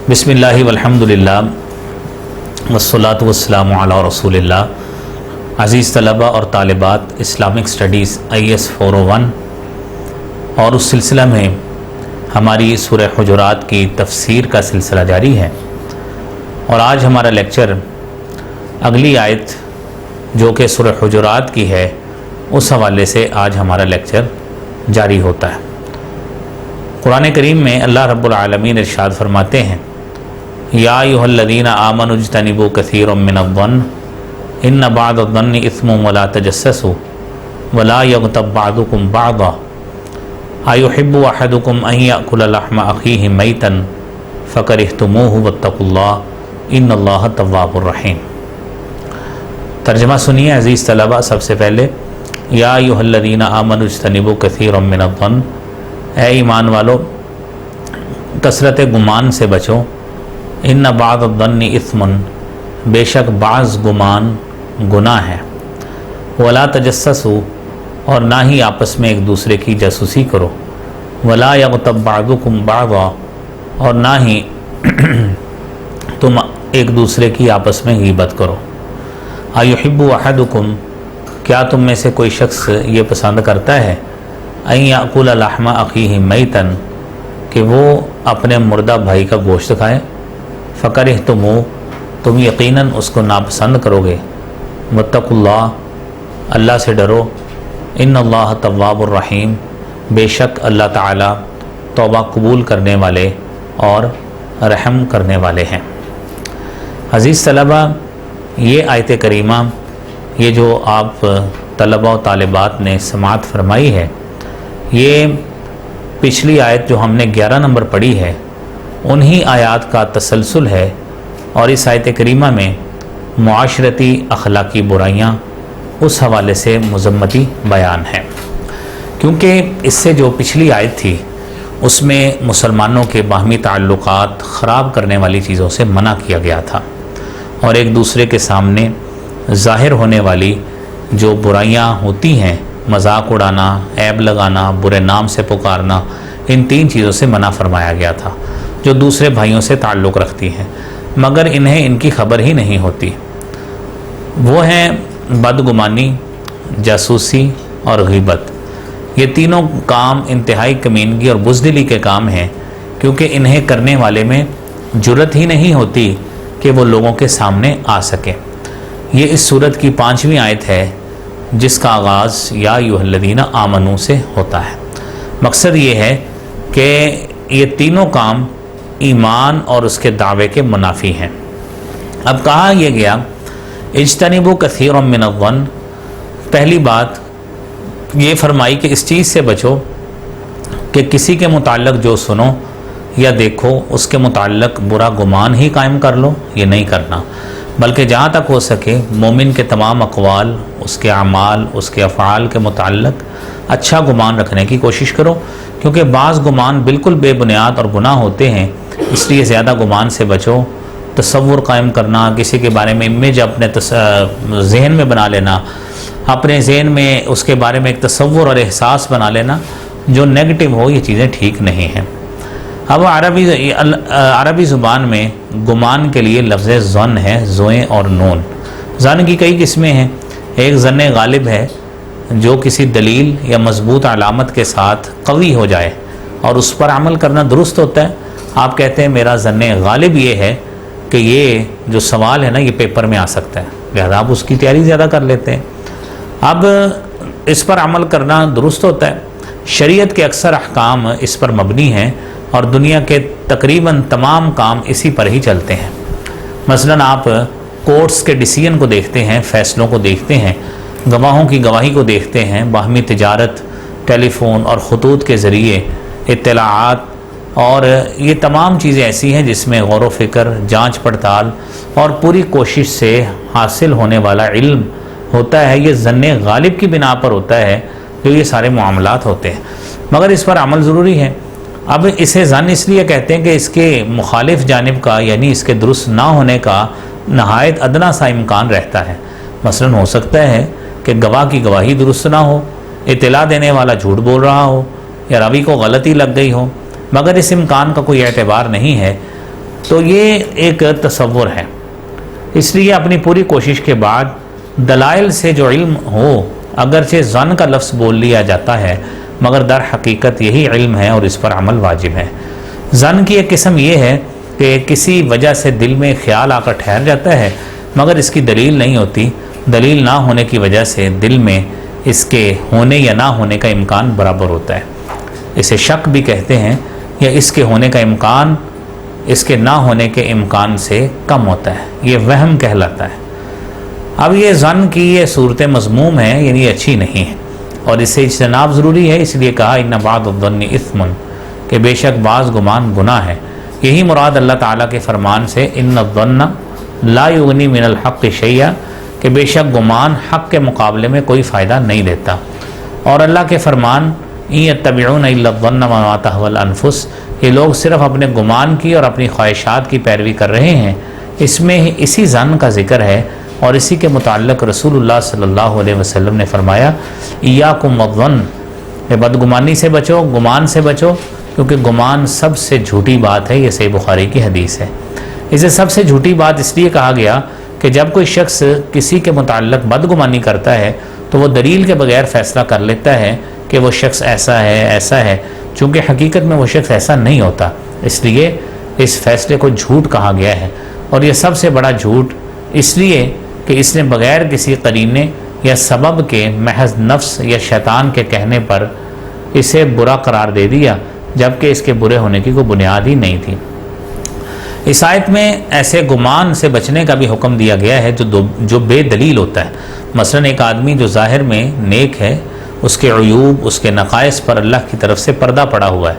بسم اللہ والحمدللہ والصلاۃ والسلام علی رسول اللہ۔ عزیز طلبہ اور طالبات، اسلامک سٹڈیز IAS 401 اور اس سلسلہ میں ہماری سورہ حجرات کی تفسیر کا سلسلہ جاری ہے، اور آج ہمارا لیکچر اگلی آیت جو کہ سورہ حجرات کی ہے اس حوالے سے آج ہمارا لیکچر جاری ہوتا ہے۔ قرآن کریم میں اللہ رب العالمین ارشاد فرماتے ہیں، یا ایھا الذین آمنوا اجتنبوا کثیرا من الظن ان بعض الظن اثم ولا تجسسوا ولا یغتب بعضکم بعضا ایحب احدکم ان یأکل لحم اخیہ میتا فکرہتموہ واتقوا اللہ ان اللہ تواب الرحیم۔ ترجمہ سنیے عزیز طلبہ۔ سب سے پہلے یا ایھا الذین آمنوا اجتنبوا کثیرا من الظن، اے ایمان والو کثرت گمان سے بچو۔ ان بعض الظن اثم، بے شک بعض گمان گناہ ہے۔ ولا تجسسوا، اور نہ ہی آپس میں ایک دوسرے کی جاسوسی کرو۔ ولا یغتب بعضکم بعضا، اور نہ ہی تم ایک دوسرے کی آپس میں غیبت کرو۔ ایحب احدکم، کیا تم میں سے کوئی شخص یہ پسند کرتا ہے ان یأکل لحم اخیہ میتا، کہ وہ اپنے مردہ بھائی کا گوشت کھائے۔ فکرہتموہ، تم یقیناً اس کو ناپسند کرو گے۔ واتقوا اللہ، اللہ سے ڈرو۔ ان اللہ تواب الرحیم، بے شک اللہ تعالی توبہ قبول کرنے والے اور رحم کرنے والے ہیں۔ عزیز طلبہ، یہ آیت کریمہ، یہ جو آپ طلبہ و طالبات نے سماعت فرمائی ہے، یہ پچھلی آیت جو ہم نے 11 نمبر پڑھی ہے انہی آیات کا تسلسل ہے، اور اس آیت کریمہ میں معاشرتی اخلاقی برائیاں اس حوالے سے مذمتی بیان ہے، کیونکہ اس سے جو پچھلی آیت تھی اس میں مسلمانوں کے باہمی تعلقات خراب کرنے والی چیزوں سے منع کیا گیا تھا، اور ایک دوسرے کے سامنے ظاہر ہونے والی جو برائیاں ہوتی ہیں، مذاق اڑانا، عیب لگانا، برے نام سے پکارنا، ان 3 چیزوں سے منع فرمایا گیا تھا جو دوسرے بھائیوں سے تعلق رکھتی ہیں، مگر انہیں ان کی خبر ہی نہیں ہوتی۔ وہ ہیں بدگمانی، جاسوسی اور غیبت۔ یہ تینوں کام انتہائی کمینگی اور بزدلی کے کام ہیں، کیونکہ انہیں کرنے والے میں جرت ہی نہیں ہوتی کہ وہ لوگوں کے سامنے آ سکے۔ یہ اس سورت کی 5ویں آیت ہے جس کا آغاز یا ایھا الذین آمنوا سے ہوتا ہے۔ مقصد یہ ہے کہ یہ تینوں کام ایمان اور اس کے دعوے کے منافی ہیں۔ اب کہا یہ گیا اجتنبوا کثیرا من الظن، پہلی بات یہ فرمائی کہ اس چیز سے بچو کہ کسی کے متعلق جو سنو یا دیکھو اس کے متعلق برا گمان ہی قائم کر لو، یہ نہیں کرنا، بلکہ جہاں تک ہو سکے مومن کے تمام اقوال، اس کے اعمال، اس کے افعال کے متعلق اچھا گمان رکھنے کی کوشش کرو، کیونکہ بعض گمان بالکل بے بنیاد اور گناہ ہوتے ہیں، اس لیے زیادہ گمان سے بچو۔ تصور قائم کرنا، کسی کے بارے میں امیج اپنے ذہن میں بنا لینا، اپنے ذہن میں اس کے بارے میں ایک تصور اور احساس بنا لینا جو نیگیٹو ہو، یہ چیزیں ٹھیک نہیں ہیں۔ اب عربی زبان میں گمان کے لیے لفظ ظن ہے، زوئیں اور نون۔ ظن کی کئی قسمیں ہیں۔ ایک ظن غالب ہے جو کسی دلیل یا مضبوط علامت کے ساتھ قوی ہو جائے اور اس پر عمل کرنا درست ہوتا ہے۔ آپ کہتے ہیں میرا ظن غالب یہ ہے کہ یہ جو سوال ہے نا یہ پیپر میں آ سکتا ہے، لہذا آپ اس کی تیاری زیادہ کر لیتے ہیں۔ اب اس پر عمل کرنا درست ہوتا ہے۔ شریعت کے اکثر احکام اس پر مبنی ہیں، اور دنیا کے تقریباً تمام کام اسی پر ہی چلتے ہیں۔ مثلاً آپ کورٹس کے ڈیسیژن کو دیکھتے ہیں، فیصلوں کو دیکھتے ہیں، گواہوں کی گواہی کو دیکھتے ہیں، باہمی تجارت، ٹیلی فون اور خطوط کے ذریعے اطلاعات، اور یہ تمام چیزیں ایسی ہیں جس میں غور و فکر، جانچ پڑتال اور پوری کوشش سے حاصل ہونے والا علم ہوتا ہے۔ یہ ظن غالب کی بنا پر ہوتا ہے جو یہ سارے معاملات ہوتے ہیں، مگر اس پر عمل ضروری ہے۔ اب اسے ظن اس لیے کہتے ہیں کہ اس کے مخالف جانب کا، یعنی اس کے درست نہ ہونے کا نہایت ادنا سا امکان رہتا ہے۔ مثلاً ہو سکتا ہے کہ گواہ کی گواہی درست نہ ہو، اطلاع دینے والا جھوٹ بول رہا ہو، یا راوی کو غلطی لگ گئی ہو، مگر اس امکان کا کوئی اعتبار نہیں ہے تو یہ ایک تصور ہے، اس لیے اپنی پوری کوشش کے بعد دلائل سے جو علم ہو، اگرچہ ظن کا لفظ بول لیا جاتا ہے مگر در حقیقت یہی علم ہے اور اس پر عمل واجب ہے۔ ظن کی ایک قسم یہ ہے کہ کسی وجہ سے دل میں خیال آ کر ٹھہر جاتا ہے مگر اس کی دلیل نہیں ہوتی، دلیل نہ ہونے کی وجہ سے دل میں اس کے ہونے یا نہ ہونے کا امکان برابر ہوتا ہے، اسے شک بھی کہتے ہیں، یا اس کے ہونے کا امکان اس کے نہ ہونے کے امکان سے کم ہوتا ہے، یہ وہم کہلاتا ہے۔ اب یہ ظن کی یہ صورت مذموم ہے، یعنی یہ اچھی نہیں ہے اور اس سے اجتناب ضروری ہے، اس لیے کہا ان بعض الظن اثم، کہ بے شک بعض گمان گناہ ہے۔ یہی مراد اللہ تعالیٰ کے فرمان سے ان الظن لا یغنی من الحق شیئا، کہ بے شک گمان حق کے مقابلے میں کوئی فائدہ نہیں دیتا، اور اللہ کے فرمان ان یتبعون الا الظن وما تهوى الانفس، یہ لوگ صرف اپنے گمان کی اور اپنی خواہشات کی پیروی کر رہے ہیں۔ اس میں اسی ظن کا ذکر ہے اور اسی کے متعلق رسول اللہ صلی اللہ علیہ وسلم نے فرمایا ایاکم والظن، کہ بدگمانی سے بچو، گمان سے بچو، کیونکہ گمان سب سے جھوٹی بات ہے، یہ صحیح بخاری کی حدیث ہے۔ اسے سب سے جھوٹی بات اس لیے کہا گیا کہ جب کوئی شخص کسی کے متعلق بدگمانی کرتا ہے تو وہ دلیل کے بغیر فیصلہ کر لیتا ہے کہ وہ شخص ایسا ہے ایسا ہے، چونکہ حقیقت میں وہ شخص ایسا نہیں ہوتا، اس لیے اس فیصلے کو جھوٹ کہا گیا ہے، اور یہ سب سے بڑا جھوٹ اس لیے کہ اس نے بغیر کسی قرینے یا سبب کے محض نفس یا شیطان کے کہنے پر اسے برا قرار دے دیا، جبکہ اس کے برے ہونے کی کوئی بنیاد ہی نہیں تھی۔ اس آیت میں ایسے گمان سے بچنے کا بھی حکم دیا گیا ہے جو بے دلیل ہوتا ہے۔ مثلا ایک آدمی جو ظاہر میں نیک ہے، اس کے عیوب، اس کے نقائص پر اللہ کی طرف سے پردہ پڑا ہوا ہے،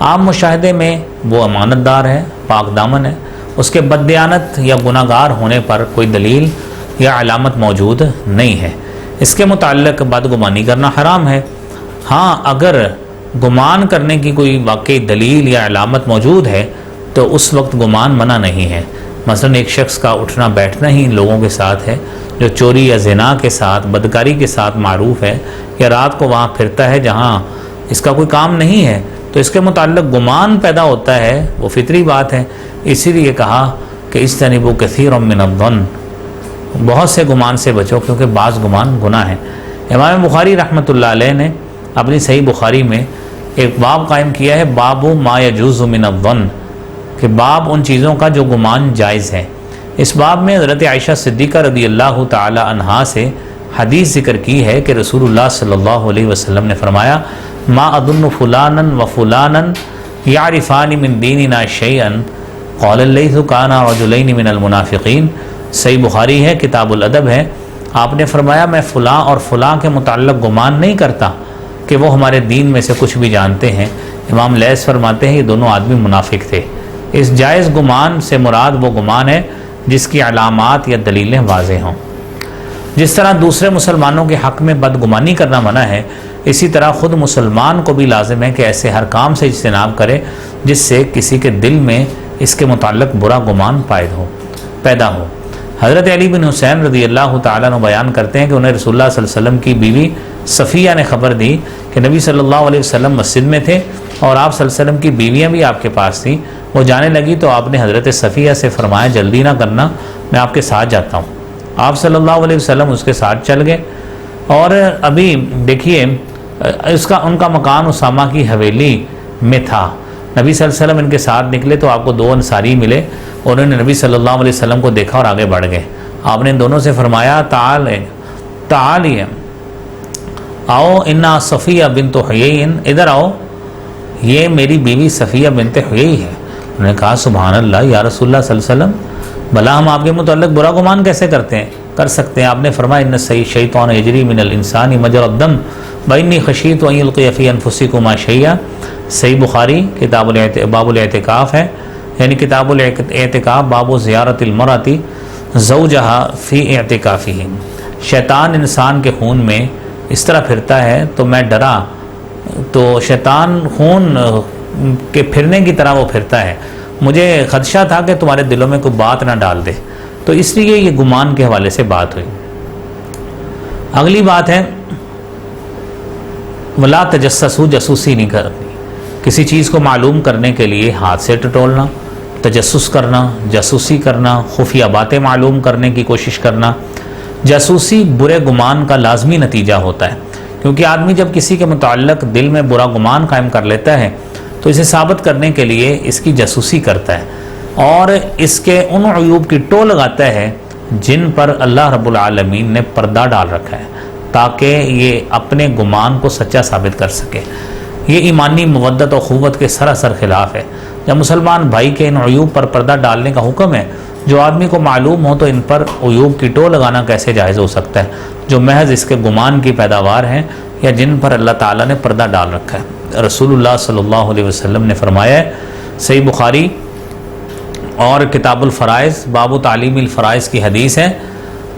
عام مشاہدے میں وہ امانت دار ہے، پاک دامن ہے، اس کے بددیانت یا گناہ گار ہونے پر کوئی دلیل یا علامت موجود نہیں ہے، اس کے متعلق بدگمانی کرنا حرام ہے۔ ہاں اگر گمان کرنے کی کوئی واقعی دلیل یا علامت موجود ہے تو اس وقت گمان منع نہیں ہے۔ مثلا ایک شخص کا اٹھنا بیٹھنا ہی ان لوگوں کے ساتھ ہے جو چوری یا زنا کے ساتھ، بدکاری کے ساتھ معروف ہے، یا رات کو وہاں پھرتا ہے جہاں اس کا کوئی کام نہیں ہے، تو اس کے متعلق گمان پیدا ہوتا ہے، وہ فطری بات ہے۔ اسی لیے کہا کہ اجتنبوا کثیرا من الظن، بہت سے گمان سے بچو کیونکہ بعض گمان گناہ ہیں۔ امام بخاری رحمۃ اللہ علیہ نے اپنی صحیح بخاری میں ایک باب قائم کیا ہے، باب ما یجوز من الظن، کہ باب ان چیزوں کا جو گمان جائز ہے۔ اس باب میں حضرت عائشہ صدیقہ رضی اللہ تعالی عنہا سے حدیث ذکر کی ہے کہ رسول اللہ صلی اللہ علیہ وسلم نے فرمایا ما اظن فلانا و فلانا یعرفان من دیننا شیئا قال اللیث کان رجلین من المنافقین، صحیح بخاری ہے، کتاب الادب ہے۔ آپ نے فرمایا میں فلاں اور فلاں کے متعلق گمان نہیں کرتا کہ وہ ہمارے دین میں سے کچھ بھی جانتے ہیں۔ امام لیث فرماتے ہیں یہ دونوں آدمی منافق تھے۔ اس جائز گمان سے مراد وہ گمان ہے جس کی علامات یا دلیلیں واضح ہوں۔ جس طرح دوسرے مسلمانوں کے حق میں بدگمانی کرنا منع ہے، اسی طرح خود مسلمان کو بھی لازم ہے کہ ایسے ہر کام سے اجتناب کرے جس سے کسی کے دل میں اس کے متعلق برا گمان پیدا ہو۔ حضرت علی بن حسین رضی اللہ تعالیٰ عنہ بیان کرتے ہیں کہ انہیں رسول اللہ صلی اللہ علیہ وسلم کی بیوی صفیہ نے خبر دی کہ نبی صلی اللہ علیہ وسلم مسجد میں تھے اور آپ صلی اللہ علیہ وسلم کی بیویاں بھی آپ کے پاس تھیں۔ وہ جانے لگی تو آپ نے حضرت صفیہ سے فرمایا جلدی نہ کرنا، میں آپ کے ساتھ جاتا ہوں۔ آپ صلی اللہ علیہ وسلم اس کے ساتھ چل گئے، اور ابھی دیکھیے ان کا مکان اسامہ کی حویلی میں تھا۔ نبی صلی اللہ علیہ وسلم ان کے ساتھ نکلے تو آپ کو دو انصاری ملے، اور انہوں نے نبی صلی اللہ علیہ وسلم کو دیکھا اور آگے بڑھ گئے۔ آپ نے ان دونوں سے فرمایا تعالیے آؤ انا صفیہ بنت حیی، ادھر آؤ، یہ میری بیوی صفیہ بنت حیی ہے۔ انہوں نے کہا سبحان اللہ یا رسول اللہ صلی اللہ علیہ وسلم، بھلا ہم آپ کے متعلق برا گمان کیسے کر سکتے ہیں؟ آپ نے فرمایا ان الشیطان یجری من الانسان مجرى الدم وانی خشیت ان یلقی فی انفسکما شیئا، صحیح بخاری باب الاعتکاف ہے، یعنی کتاب الاعتکاف باب زیارت المرأۃ زوجہا فی اعتکافہ۔ شیطان انسان کے خون میں اس طرح پھرتا ہے تو میں ڈرا، تو شیطان خون کے پھرنے کی طرح وہ پھرتا ہے، مجھے خدشہ تھا کہ تمہارے دلوں میں کوئی بات نہ ڈال دے، تو اس لیے یہ گمان کے حوالے سے بات ہوئی۔ اگلی بات ہے ولا تجسسوا، جاسوسی نہیں کرنی، کسی چیز کو معلوم کرنے کے لیے ہاتھ سے ٹٹولنا تجسس کرنا، جاسوسی کرنا، خفیہ باتیں معلوم کرنے کی کوشش کرنا، جاسوسی برے گمان کا لازمی نتیجہ ہوتا ہے، کیونکہ آدمی جب کسی کے متعلق دل میں برا گمان قائم کر لیتا ہے تو اسے ثابت کرنے کے لیے اس کی جاسوسی کرتا ہے اور اس کے ان عیوب کی ٹو لگاتا ہے جن پر اللہ رب العالمین نے پردہ ڈال رکھا ہے تاکہ یہ اپنے گمان کو سچا ثابت کر سکے۔ یہ ایمانی مودت و اخوت کے سراسر خلاف ہے۔ جب مسلمان بھائی کے ان عیوب پر پردہ ڈالنے کا حکم ہے، جو آدمی کو معلوم ہو تو ان پر عیوب کی ٹو لگانا کیسے جائز ہو سکتا ہے جو محض اس کے گمان کی پیداوار ہیں یا جن پر اللہ تعالیٰ نے پردہ ڈال رکھا ہے۔ رسول اللہ صلی اللہ علیہ وسلم نے فرمایا ہے، صحیح بخاری اور کتاب الفرائض باب تعلیم الفرائض کی حدیث ہے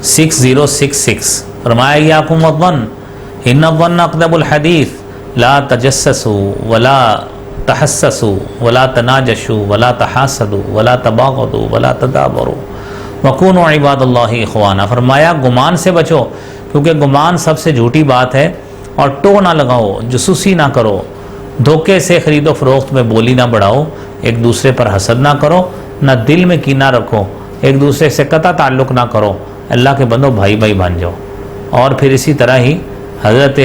6066، فرمایا یاکم والظن ان الظن اکذب الحدیث لا تجسسوا ولا تحسسوا ولا تناجشوا ولا تحاسدوا ولا تباغضوا ولا تدابروا وکونوا عباد اللہ اخوانا۔ فرمایا گمان سے بچو کیونکہ گمان سب سے جھوٹی بات ہے، اور ٹو نہ لگاؤ، جاسوسی نہ کرو، دھوکے سے خرید و فروخت میں بولی نہ بڑھاؤ، ایک دوسرے پر حسد نہ کرو، نہ دل میں کینہ رکھو، ایک دوسرے سے قطع تعلق نہ کرو، اللہ کے بندو بھائی بھائی بن جاؤ۔ اور پھر اسی طرح ہی حضرت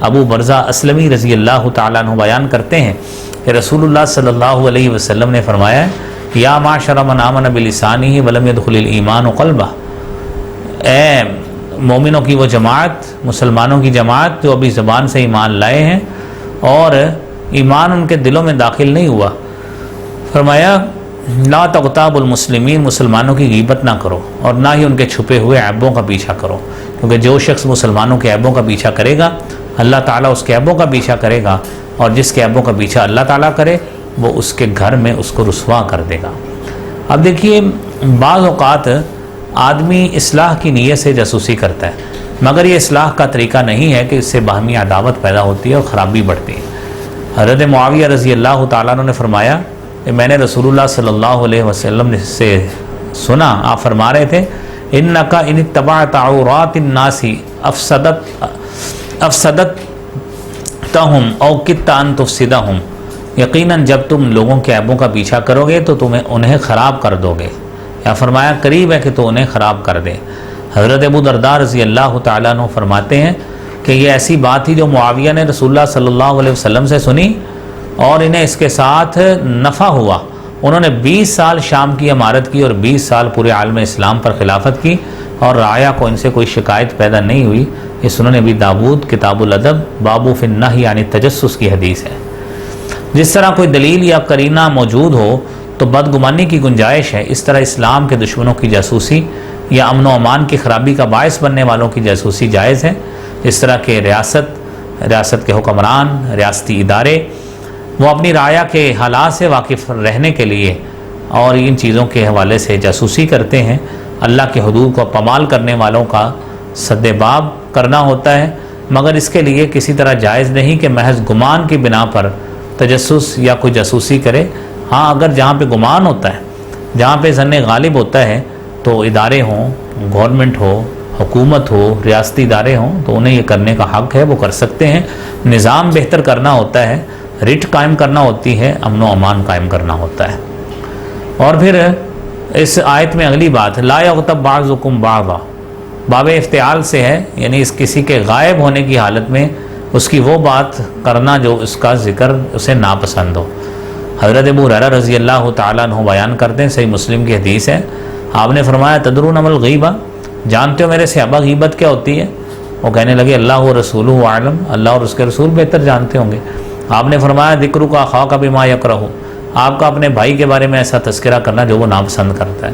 ابو برزہ اسلمی رضی اللہ تعالیٰ عنہ بیان کرتے ہیں کہ رسول اللہ صلی اللہ علیہ وسلم نے فرمایا یا معاشر من آمن بلسانہ ولم يدخل الایمان قلبہ، اے مومنوں کی وہ جماعت، مسلمانوں کی جماعت جو ابھی زبان سے ایمان لائے ہیں اور ایمان ان کے دلوں میں داخل نہیں ہوا، فرمایا لا تغتاب المسلمین، مسلمانوں کی غیبت نہ کرو اور نہ ہی ان کے چھپے ہوئے عیبوں کا پیچھا کرو، کیونکہ جو شخص مسلمانوں کے عیبوں کا پیچھا کرے گا اللہ تعالیٰ اس کے عیبوں کا پیچھا کرے گا، اور جس کے عیبوں کا پیچھا اللہ تعالیٰ کرے وہ اس کے گھر میں اس کو رسوا کر دے گا۔ اب دیکھیے بعض اوقات آدمی اصلاح کی نیت سے جاسوسی کرتا ہے، مگر یہ اصلاح کا طریقہ نہیں ہے کہ اس سے باہمی عداوت پیدا ہوتی ہے اور خرابی بڑھتی ہے۔ حضرت معاویہ رضی اللہ تعالیٰ عنہ نے فرمایا کہ میں نے رسول اللہ صلی اللہ علیہ وسلم سے سنا، آپ فرما رہے تھے انک ان اتبعت عورات الناس افسدتہم او کدت ان تفسدہم، یقیناً جب تم لوگوں کے عیبوں کا پیچھا کرو گے تو تمہیں انہیں خراب کر دو گے، یا فرمایا قریب ہے کہ تو انہیں خراب کر دے۔ حضرت ابو درداء رضی اللہ تعالیٰ عنہ فرماتے ہیں کہ یہ ایسی بات تھی جو معاویہ نے رسول اللہ صلی اللہ علیہ وسلم سے سنی اور انہیں اس کے ساتھ نفع ہوا۔ انہوں نے 20 سال شام کی امارت کی اور 20 سال پورے عالم اسلام پر خلافت کی اور رعایا کو ان سے کوئی شکایت پیدا نہیں ہوئی۔ یہ سنن ابی داود کتاب الادب باب فی النہی عن التجسس کی حدیث ہے۔ جس طرح کوئی دلیل یا قرینہ موجود ہو تو بدگمانی کی گنجائش ہے، اس طرح اسلام کے دشمنوں کی جاسوسی یا امن و امان کی خرابی کا باعث بننے والوں کی جاسوسی جائز ہے۔ اس طرح کے ریاست کے حکمران، ریاستی ادارے وہ اپنی رعایا کے حالات سے واقف رہنے کے لیے اور ان چیزوں کے حوالے سے جاسوسی کرتے ہیں۔ اللہ کے حدود کو پامال کرنے والوں کا سد باب کرنا ہوتا ہے، مگر اس کے لیے کسی طرح جائز نہیں کہ محض گمان کی بنا پر تجسس یا کوئی جاسوسی کرے۔ ہاں اگر جہاں پہ گمان ہوتا ہے، جہاں پہ ظن غالب ہوتا ہے تو ادارے ہوں، گورنمنٹ ہو، حکومت ہو، ریاستی ادارے ہوں تو انہیں یہ کرنے کا حق ہے، وہ کر سکتے ہیں۔ نظام بہتر کرنا ہوتا ہے، رٹ قائم کرنا ہوتی ہے، امن و امان قائم کرنا ہوتا ہے۔ اور پھر اس آیت میں اگلی بات لا یغتب بعضکم بعضا، باب افتعال سے ہے، یعنی اس کسی کے غائب ہونے کی حالت میں اس کی وہ بات کرنا جو اس کا ذکر اسے ناپسند ہو۔ حضرت ابو ہریرہ رضی اللہ تعالیٰ عنہ بیان کرتے ہیں، صحیح مسلم کی حدیث ہے، آپ نے فرمایا تدرون ما الغیبہ، جانتے ہو میرے صحابہ غیبت کیا ہوتی ہے؟ وہ کہنے لگے اللہ و رسولہ اعلم، اللہ اور اس کے رسول بہتر جانتے ہوں گے۔ آپ نے فرمایا ذکرک اخاک بما یکرہ، آپ کا اپنے بھائی کے بارے میں ایسا تذکرہ کرنا جو وہ ناپسند کرتا ہے۔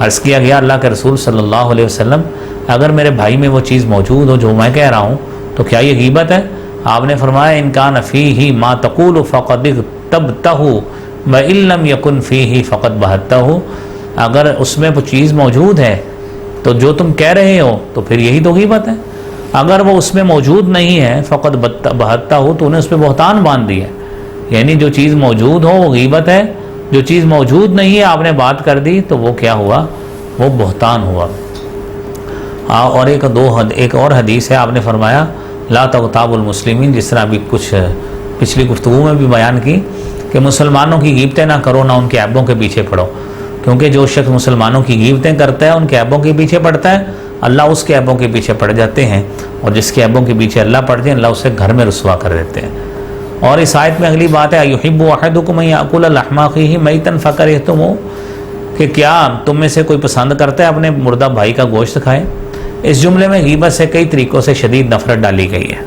عرض کیا گیا اللہ کے رسول صلی اللہ علیہ وسلم اگر میرے بھائی میں وہ چیز موجود ہو جو میں کہہ رہا ہوں تو کیا یہ غیبت ہے؟ آپ نے فرمایا ان کان فیہ ما تقول فقد اغتبتہ وان لم یکن فیہ فقد بہتہ، اگر اس میں وہ چیز موجود ہے تو جو تم کہہ رہے ہو تو پھر یہی تو غیبت ہے، اگر وہ اس میں موجود نہیں ہے فقط بہتہ ہو تو انہیں اس پہ بہتان باندھ دی ہے، یعنی جو چیز موجود ہو وہ غیبت ہے، جو چیز موجود نہیں ہے آپ نے بات کر دی تو وہ کیا ہوا؟ وہ بہتان ہوا۔ اور ایک اور حدیث ہے، آپ نے فرمایا لا تغتاب المسلمین، جس طرح ابھی کچھ پچھلی گفتگو میں بھی بیان کی کہ مسلمانوں کی غیبتیں نہ کرو، نہ ان کے عیبوں کے پیچھے پڑو، کیونکہ جو شخص مسلمانوں کی غیبتیں کرتا ہے، ان کے عیبوں کے پیچھے پڑتا ہے، اللہ اس کے عیبوں کے پیچھے پڑ جاتے ہیں، اور جس کے عیبوں کے پیچھے اللہ پڑ جائے اللہ اسے گھر میں رسوا کر دیتے ہیں۔ اور اس آیت میں اگلی بات ہے اَیُحِبُّ أَحَدُکُمْ أَن یأکل لحم أخیہ میتا فکرہتموہ، کہ کیا تم میں سے کوئی پسند کرتا ہے اپنے مردہ بھائی کا گوشت کھائے؟ اس جملے میں غیبت سے کئی طریقوں سے شدید نفرت ڈالی گئی ہے،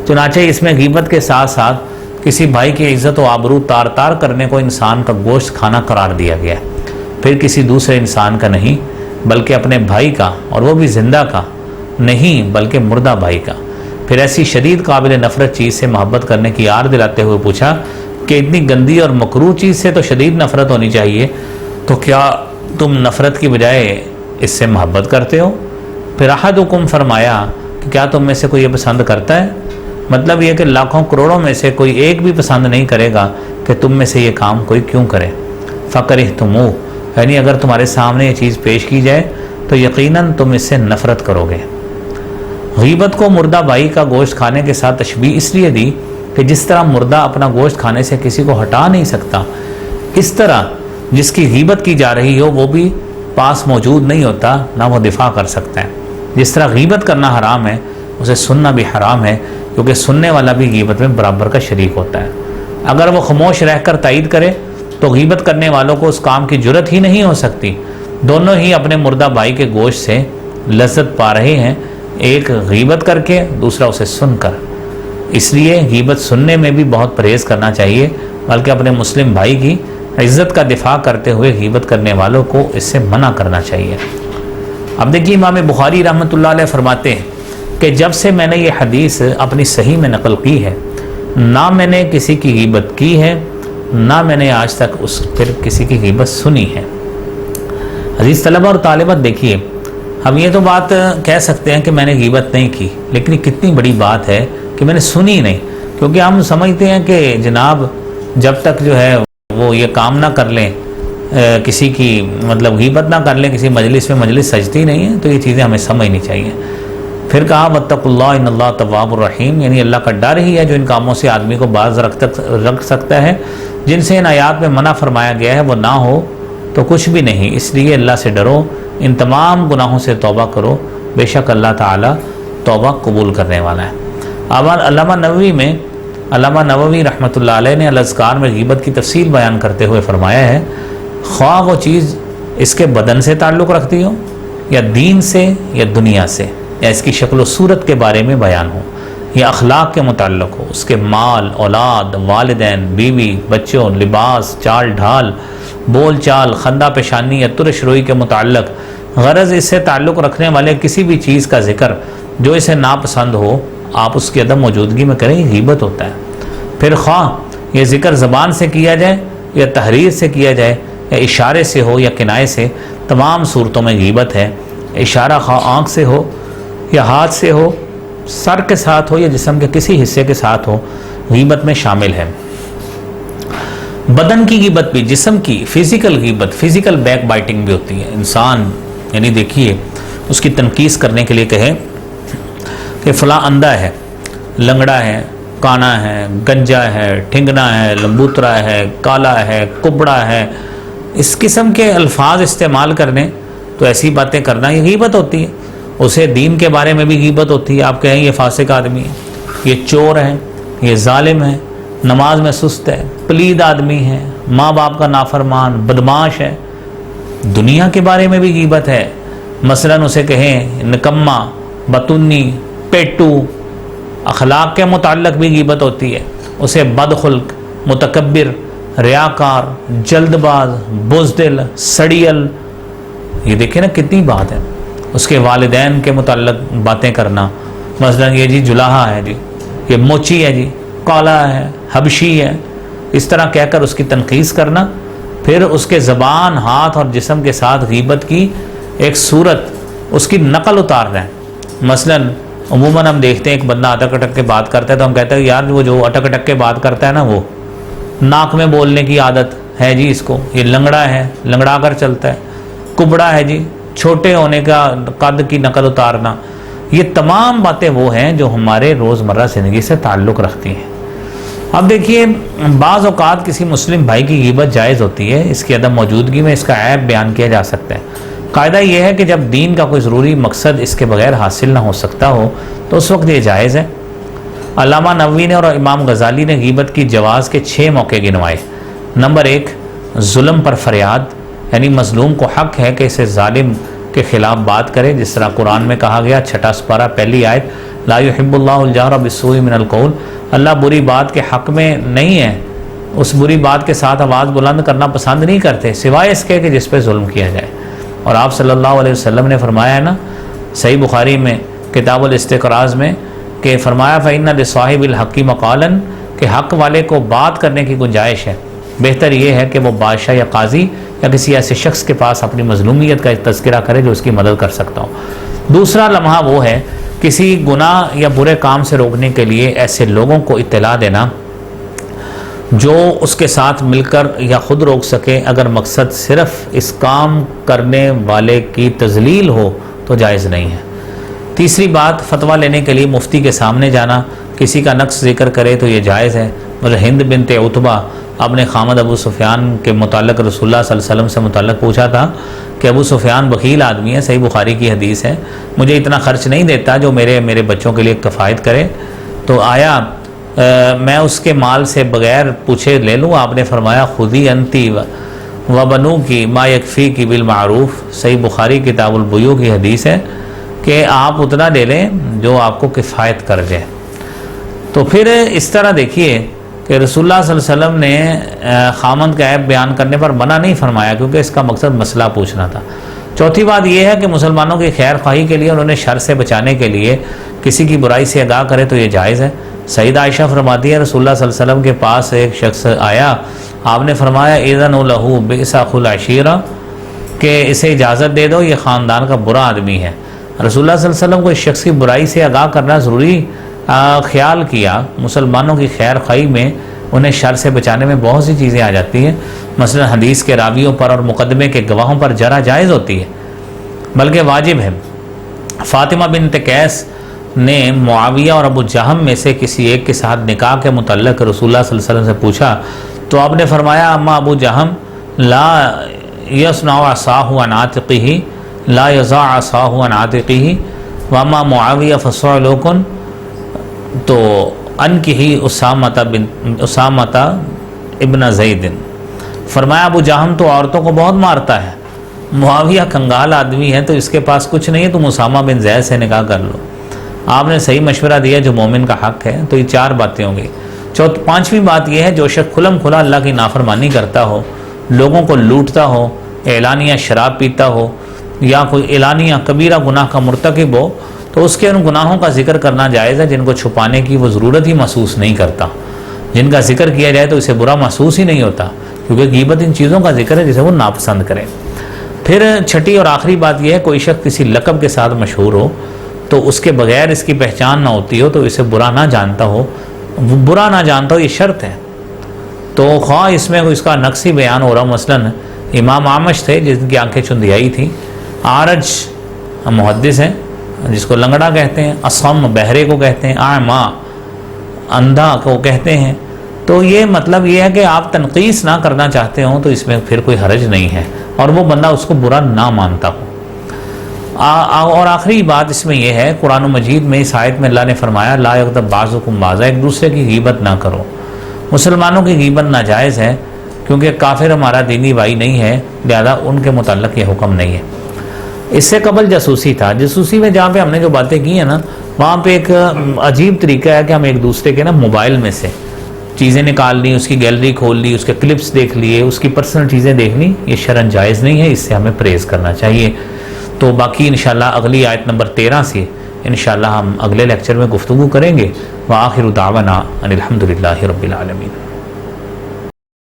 چنانچہ اس میں غیبت کے ساتھ ساتھ کسی بھائی کی عزت و آبرو تار تار کرنے کو انسان کا گوشت کھانا قرار دیا گیا ہے، پھر کسی دوسرے انسان کا نہیں بلکہ اپنے بھائی کا، اور وہ بھی زندہ کا نہیں بلکہ مردہ بھائی کا۔ پھر ایسی شدید قابل نفرت چیز سے محبت کرنے کی یاد دلاتے ہوئے پوچھا کہ اتنی گندی اور مکروہ چیز سے تو شدید نفرت ہونی چاہیے، تو کیا تم نفرت کی بجائے اس سے محبت کرتے ہو؟ پھر احدکم فرمایا کہ کیا تم میں سے کوئی یہ پسند کرتا ہے؟ مطلب یہ کہ لاکھوں کروڑوں میں سے کوئی ایک بھی پسند نہیں کرے گا کہ تم میں سے یہ کام کوئی کیوں کرے۔ فکرہتموہ، یعنی اگر تمہارے سامنے یہ چیز پیش کی جائے تو یقیناً تم اس سے نفرت کرو گے۔ غیبت کو مردہ بھائی کا گوشت کھانے کے ساتھ تشبیہ اس لیے دی کہ جس طرح مردہ اپنا گوشت کھانے سے کسی کو ہٹا نہیں سکتا، اس طرح جس کی غیبت کی جا رہی ہو وہ بھی پاس موجود نہیں ہوتا، نہ وہ دفاع کر سکتا ہے۔ جس طرح غیبت کرنا حرام ہے، اسے سننا بھی حرام ہے، کیونکہ سننے والا بھی غیبت میں برابر کا شریک ہوتا ہے۔ اگر وہ خاموش رہ کر تائید کرے تو غیبت کرنے والوں کو اس کام کی جرت ہی نہیں ہو سکتی۔ دونوں ہی اپنے مردہ بھائی کے گوشت سے لذت پا رہے ہیں، ایک غیبت کر کے دوسرا اسے سن کر۔ اس لیے غیبت سننے میں بھی بہت پرہیز کرنا چاہیے، بلکہ اپنے مسلم بھائی کی عزت کا دفاع کرتے ہوئے غیبت کرنے والوں کو اس سے منع کرنا چاہیے۔ اب دیکھیے امام بخاری رحمۃ اللہ علیہ فرماتے ہیں کہ جب سے میں نے یہ حدیث اپنی صحیح میں نقل کی ہے، نہ میں نے کسی کی غیبت کی ہے، نہ میں نے آج تک پھر کسی کی غیبت سنی ہے۔ عزیز طلبہ اور طالبات، دیکھیے ہم یہ تو بات کہہ سکتے ہیں کہ میں نے غیبت نہیں کی، لیکن یہ کتنی بڑی بات ہے کہ میں نے سنی نہیں، کیونکہ ہم سمجھتے ہیں کہ جناب جب تک جو ہے وہ یہ کام نہ کر لیں، کسی کی مطلب غیبت نہ کر لیں کسی مجلس میں، مجلس سجتی نہیں ہے، تو یہ چیزیں ہمیں سمجھنی چاہیے۔ پھر کہا واتقوا اللہ ان اللہ تواب الرحیم، یعنی اللہ کا ڈر ہی ہے جو ان کاموں سے آدمی کو باز رکھ سکتا ہے، جن سے ان آیات میں منع فرمایا گیا ہے وہ نہ ہو تو کچھ بھی نہیں۔ اس لیے اللہ سے ڈرو، ان تمام گناہوں سے توبہ کرو، بے شک اللہ تعالیٰ توبہ قبول کرنے والا ہے۔ اب علامہ نووی رحمۃ اللہ علیہ نے الاذکار میں غیبت کی تفصیل بیان کرتے ہوئے فرمایا ہے، خواہ وہ چیز اس کے بدن سے تعلق رکھتی ہو یا دین سے یا دنیا سے، یا اس کی شکل و صورت کے بارے میں بیان ہو یا اخلاق کے متعلق ہو، اس کے مال، اولاد، والدین، بیوی، بچوں، لباس، چال ڈھال، بول چال، خندہ پیشانی یا ترش روئی کے متعلق، غرض اس سے تعلق رکھنے والے کسی بھی چیز کا ذکر جو اسے ناپسند ہو، آپ اس کی عدم موجودگی میں کریں، غیبت ہوتا ہے۔ پھر خواہ یہ ذکر زبان سے کیا جائے یا تحریر سے کیا جائے یا اشارے سے ہو یا کنائے سے، تمام صورتوں میں غیبت ہے۔ اشارہ خواہ آنکھ سے ہو یا ہاتھ سے ہو، سر کے ساتھ ہو یا جسم کے کسی حصے کے ساتھ ہو، غیبت میں شامل ہے۔ بدن کی غیبت بھی، جسم کی فزیکل غیبت، فزیکل بیک بائٹنگ بھی ہوتی ہے۔ انسان یعنی دیکھیے اس کی تنقیص کرنے کے لیے کہے کہ فلاں اندھا ہے، لنگڑا ہے، کانا ہے، گنجا ہے، ٹھنگنا ہے، لمبوترا ہے، کالا ہے، کبڑا ہے، اس قسم کے الفاظ استعمال کرنے، تو ایسی باتیں کرنا یہ غیبت ہوتی ہے۔ اسے دین کے بارے میں بھی غیبت ہوتی ہے، آپ کہیں یہ فاسق آدمی ہے، یہ چور ہے، یہ ظالم ہے، نماز میں سست ہے، پلید آدمی ہے، ماں باپ کا نافرمان، بدماش ہے۔ دنیا کے بارے میں بھی غیبت ہے، مثلاً اسے کہیں نکما، بتونی، پیٹو۔ اخلاق کے متعلق بھی غیبت ہوتی ہے، اسے بدخلق، متکبر، ریاکار، جلد باز، بزدل، سڑیل، یہ دیکھیں نا کتنی بات ہے۔ اس کے والدین کے متعلق باتیں کرنا، مثلاً یہ جی جلاہا ہے جی، یہ موچی ہے جی، کالا ہے، حبشی ہے، اس طرح کہہ کر اس کی تنقیص کرنا۔ پھر اس کے زبان، ہاتھ اور جسم کے ساتھ غیبت کی ایک صورت، اس کی نقل اتارنا ہے۔ مثلاً عموماً ہم دیکھتے ہیں ایک بندہ اٹک اٹک کے بات کرتا ہے تو ہم کہتے ہیں یار وہ جو اٹک اٹک کے بات کرتا ہے نا، وہ ناک میں بولنے کی عادت ہے جی اس کو، یہ لنگڑا ہے، لنگڑا کر چلتا ہے، کبڑا ہے جی، چھوٹے ہونے کا قد کی نقل اتارنا۔ یہ تمام باتیں وہ ہیں جو ہمارے روزمرہ زندگی سے تعلق رکھتی ہیں۔ اب دیکھیے بعض اوقات کسی مسلم بھائی کی غیبت جائز ہوتی ہے، اس کی عدم موجودگی میں اس کا عیب بیان کیا جا سکتا ہے۔ قاعدہ یہ ہے کہ جب دین کا کوئی ضروری مقصد اس کے بغیر حاصل نہ ہو سکتا ہو تو اس وقت یہ جائز ہے۔ علامہ نووی نے اور امام غزالی نے غیبت کی جواز کے 6 موقع گنوائے۔ نمبر 1، ظلم پر فریاد، یعنی مظلوم کو حق ہے کہ اسے ظالم کے خلاف بات کرے، جس طرح قرآن میں کہا گیا 6 سپارہ 1 آیت، لا یحب اللہ الجہر بالسوء من القول، اللہ بری بات کے حق میں نہیں ہے، اس بری بات کے ساتھ آواز بلند کرنا پسند نہیں کرتے سوائے اس کے کہ جس پہ ظلم کیا جائے۔ اور آپ صلی اللہ علیہ وسلم نے فرمایا ہے نا صحیح بخاری میں کتاب الاستقراض میں کہ فرمایا فإن لصاحب الحق مقالا، کہ حق والے کو بات کرنے کی گنجائش ہے، بہتر یہ ہے کہ وہ بادشاہ یا قاضی یا کسی ایسے شخص کے پاس اپنی مظلومیت کا تذکرہ کرے جو اس کی مدد کر سکتا ہو۔ دوسرا لمحہ وہ ہے کسی گناہ یا برے کام سے روکنے کے لیے ایسے لوگوں کو اطلاع دینا جو اس کے ساتھ مل کر یا خود روک سکے، اگر مقصد صرف اس کام کرنے والے کی تذلیل ہو تو جائز نہیں ہے۔ تیسری بات، فتویٰ لینے کے لیے مفتی کے سامنے جانا، کسی کا نقص ذکر کرے تو یہ جائز ہے۔ ہند بنت عتبہ اپنے خامد ابو سفیان کے متعلق رسول اللہ صلی اللہ علیہ وسلم سے متعلق پوچھا تھا کہ ابو سفیان بخیل آدمی ہے، صحیح بخاری کی حدیث ہے، مجھے اتنا خرچ نہیں دیتا جو میرے بچوں کے لیے کفایت کرے، تو آیا میں اس کے مال سے بغیر پوچھے لے لوں؟ آپ نے فرمایا خودی انتی و بنو کی ما یکفی کی بالمعروف، صحیح بخاری کتاب البیوع کی حدیث ہے کہ آپ اتنا لے لیں جو آپ کو کفایت کر جائے۔ تو پھر اس طرح دیکھیے کہ رسول اللہ صلی اللہ علیہ وسلم نے خامند کا عیب بیان کرنے پر منع نہیں فرمایا کیونکہ اس کا مقصد مسئلہ پوچھنا تھا۔ چوتھی بات یہ ہے کہ مسلمانوں کی خیر خواہی کے لیے اور انہیں شر سے بچانے کے لیے کسی کی برائی سے آگاہ کرے تو یہ جائز ہے۔ سیدہ عائشہ فرماتی ہے رسول اللہ صلی اللہ علیہ وسلم کے پاس ایک شخص آیا، آپ نے فرمایا اذن لہ بئس اخو العشیرہ، کہ اسے اجازت دے دو، یہ خاندان کا برا آدمی ہے۔ رسول اللہ صلی اللہ علیہ وسلم کو اس شخص کی برائی سے آگاہ کرنا ضروری خیال کیا۔ مسلمانوں کی خیر خواہی میں انہیں شر سے بچانے میں بہت سی چیزیں آ جاتی ہیں، مثلا حدیث کے راویوں پر اور مقدمے کے گواہوں پر جرح جائز ہوتی ہے بلکہ واجب ہے۔ فاطمہ بنت قیس نے معاویہ اور ابو جہم میں سے کسی ایک کے ساتھ نکاح کے متعلق رسول اللہ صلی اللہ علیہ وسلم سے پوچھا تو آپ نے فرمایا اما ابو جہم لا یصنع عصاہ عن عاتقہ لا یضع عصاہ عن عاتقہ واما معاویہ فصعلوکن، تو انکحی اسامۃ ابن زید، فرمایا ابو جہم تو عورتوں کو بہت مارتا ہے، معاویہ کنگال آدمی ہے تو اس کے پاس کچھ نہیں ہے، تم اسامہ بن زید سے نکاح کر لو۔ آپ نے صحیح مشورہ دیا جو مومن کا حق ہے۔ تو یہ 4 باتیں ہوں گی۔ پانچویں بات یہ ہے جو شخص کھلم کھلا اللہ کی نافرمانی کرتا ہو، لوگوں کو لوٹتا ہو، اعلانیہ شراب پیتا ہو یا کوئی اعلانیہ کبیرہ گناہ کا مرتکب ہو تو اس کے ان گناہوں کا ذکر کرنا جائز ہے جن کو چھپانے کی وہ ضرورت ہی محسوس نہیں کرتا۔ جن کا ذکر کیا جائے تو اسے برا محسوس ہی نہیں ہوتا کیونکہ غیبت ان چیزوں کا ذکر ہے جسے وہ ناپسند کرے۔ پھر چھٹی اور آخری بات یہ ہے کوئی شخص کسی لقب کے ساتھ مشہور ہو تو اس کے بغیر اس کی پہچان نہ ہوتی ہو تو اسے برا نہ جانتا ہو، یہ شرط ہے۔ تو خواہ اس میں اس کا نقصی بیان ہو رہا، مثلا امام اعمش تھے جن کی آنکھیں چندیائی تھیں، عارج محدث ہیں جس کو لنگڑا کہتے ہیں، اصم بہرے کو کہتے ہیں، اعما اندھا کو کہتے ہیں۔ تو یہ مطلب یہ ہے کہ آپ تنقیص نہ کرنا چاہتے ہوں تو اس میں پھر کوئی حرج نہیں ہے اور وہ بندہ اس کو برا نہ مانتا ہو۔ اور آخری بات اس میں یہ ہے قرآن مجید میں اس آیت میں اللہ نے فرمایا لا یغتب بعضکم بعضا، ایک دوسرے کی غیبت نہ کرو۔ مسلمانوں کی غیبت ناجائز ہے کیونکہ کافر ہمارا دینی بھائی نہیں ہے، لہذا ان کے متعلق یہ حکم نہیں ہے۔ اس سے قبل جاسوسی تھا، جاسوسی میں جہاں پہ ہم نے جو باتیں کی ہیں نا وہاں پہ ایک عجیب طریقہ ہے کہ ہم ایک دوسرے کے نا موبائل میں سے چیزیں نکال لی، اس کی گیلری کھول لی، اس کے کلپس دیکھ لیے، اس کی پرسنل چیزیں دیکھ لی، یہ شرعاً جائز نہیں ہے، اس سے ہمیں پرہیز کرنا چاہیے۔ تو باقی انشاءاللہ اگلی آیت نمبر 13 سے انشاءاللہ ہم اگلے لیکچر میں گفتگو کریں گے۔ وآخر دعوانا ان الحمدللہ رب العالمین۔